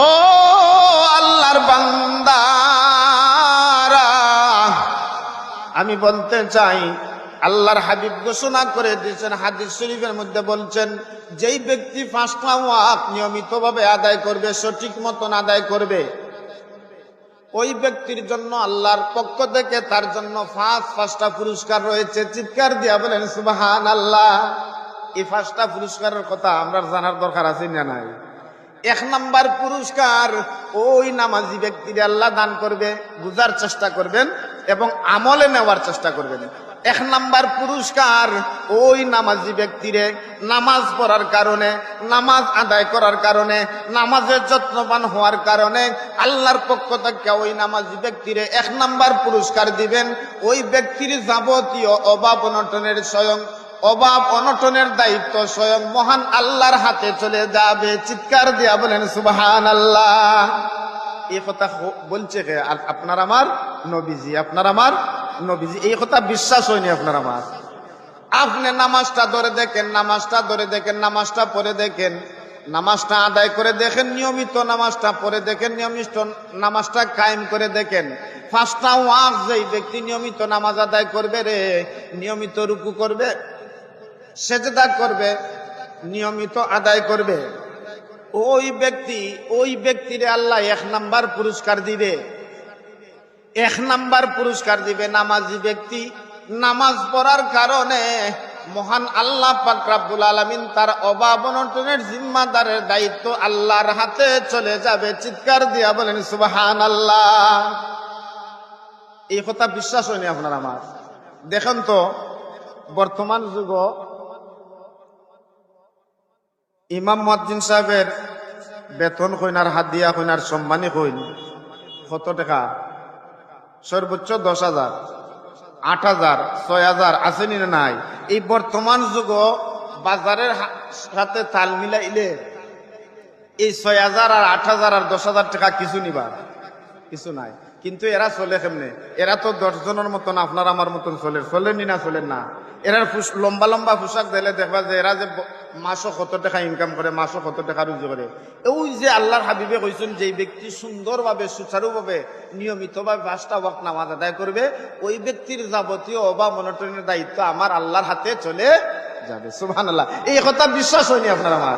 ও আল্লাহর বান্দারা, আমি বলতে চাই আল্লাহর হাবিব ঘোষণা করে দিয়েছেন, হাদিস শরীফের মধ্যে বলছেন, যেই ব্যক্তি 5টা ওয়াক্ত নিয়মিতভাবে আদায় করবে, সঠিক মতন আদায় করবে, ওই ব্যক্তির জন্য আল্লাহর পক্ষ থেকে তার জন্য 5টা পুরস্কার রয়েছে। চিৎকার দিয়া বলেন সুবহানাল্লাহ। এই 5টা পুরস্কারের কথা আমরা জানার দরকার আছে না নাই? 1 নাম্বার পুরস্কার ওই নামাজি ব্যক্তিরে আল্লাহ দান করবে, বুঝার চেষ্টা করবেন এবং আমলে নেওয়ার চেষ্টা করবেন। 1 নাম্বার পুরস্কার ওই নামাজি ব্যক্তিরে নামাজ পড়ার কারণে, নামাজ আদায় করার কারণে, নামাজের যত্নবান হওয়ার কারণে আল্লাহর পক্ষ থেকে ওই নামাজি ব্যক্তিরে 1 নাম্বার পুরস্কার দিবেন। ওই ব্যক্তির যাবতীয় অভাব অনটনের অভাব অনটনের দায়িত্ব স্বয়ং মহান আল্লাহর হাতে চলে যাবে। চিৎকার দিয়া বলেন সুবহানাল্লাহ। এই কথা বলছে কে? আপনার আমার নবীজি, আপনার আমার নবীজি। এই কথা বিশ্বাস হয়নি আপনার আমার? আপনি নামাজটা ধরে দেখেন, নামাজটা ধরে দেখেন, নামাজটা পড়ে দেখেন, নামাজটা আদায় করে দেখেন, নিয়মিত নামাজটা পড়ে দেখেন, নিয়মিত নামাজটা কায়েম করে দেখেন। 5টা ওয়াক্ত যেই ব্যক্তি নিয়মিত নামাজ আদায় করবে রে, নিয়মিত রুকু করবে, সেজদা করবে, নিয়মিত আদায় করবে, ওই ব্যক্তিরে আল্লাহ 1 নাম্বার পুরস্কার দিবে। 1 নাম্বার পুরস্কার দিবে নামাজি ব্যক্তি। নামাজ পড়ার কারণে মহান আল্লাহ পাক রব্বুল আলামিন তার অভাব অনটনের জিম্মাদারের দায়িত্ব আল্লাহর হাতে চলে যাবে। চিৎকার দিয়া বলেন সুবহানাল্লাহ। এই কথা বিশ্বাস হয়নি আপনার আমার? দেখেন তো, বর্তমান যুগ ইমাম মুয়াজ্জিন সাহেবের বেতন কইনার, হাদিয়া কইনার, সম্মানী কইন কত টাকা? সর্বোচ্চ 10,000, 8,000, 6,000 আসেনি না নাই? এই বর্তমান যুগ বাজারের সাথে তাল মিলাইলে এই 6,000 আর 8,000 আর 10,000 টাকা কিছু নিবা, কিছু নাই। কিন্তু এরা চলে কেমনে? এরা তো 10 জনের মতন আপনার আমার মতন চলেনি না? চলেন না? এরা লম্বা লম্বা পোশাক দিলে দেখবা যে এরা যে মাসও কত টাকা ইনকাম করে, মাসও কত টাকা রুজি করে। ওই যে আল্লাহর হাবিবে কইছেন, যে ব্যক্তি সুন্দরভাবে সুচারুভাবে নিয়মিতভাবে 5টা ওয়াক্ত নামাজ আদায় করবে, ওই ব্যক্তির যাবতীয় অভাব অনটনের দায়িত্ব আমার আল্লাহর হাতে চলে যাবে। সুবহানাল্লাহ। এই কথা বিশ্বাস হয়নি আপনার আমার?